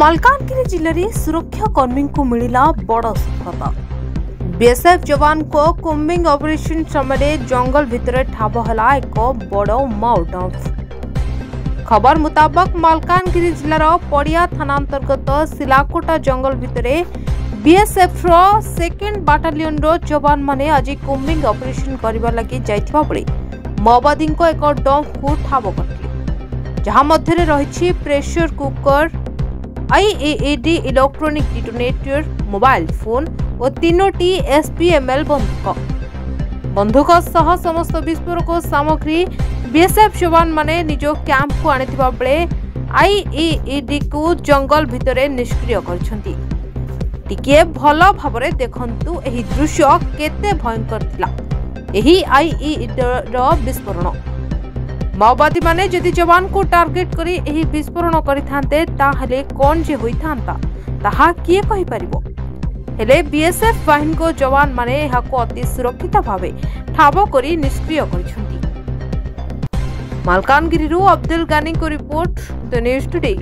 मालकानगिरी जिले में सुरक्षा कर्मी को मिला बड़ सफलता। बीएसएफ जवान को कोम्बिंग ऑपरेशन समय जंगल भितर ठाब है एक बड़ माओ डंप। खबर मुताबक मालकानगिरी जिलार पड़िया थाना अंतर्गत सिलाकोटा जंगल भितर बीएसएफ सेकेंड बाटालियन जवान माने आज कोम्बिंग ऑपरेशन करने लगी जाइथिबा बेले माओवादी एक डंप को ठाब करथिले, जहां मध्य रही pressure cooker, IED electronic detonator, mobile phone और 3टी एसपीएमएल बंदूक सह समस्त विस्फोरक सामग्री बीएसएफ जवान माने निज कैंप को आनिथिबा बेले आईईडी को जंगल भितर निष्क्रिय करछंती। टिके भल भाबरे देखंतु एही दृश्य केते भयंकर थिला। एही आईईडी रो विस्फोरण माओवादी माने जदि जवान को टार्गेट करी एही विस्फोरण करिथांते ताहले कोन जे होइथांता ताहा किए कहि परिबो। हेले बीएसएफ बाहिनी को जवान माने एहाको अति सुरक्षित भावे ठाब करी निष्क्रिय करिसंती। मालकानगिरी अब्दुल गानी को रिपोर्ट, द न्यूज टुडे।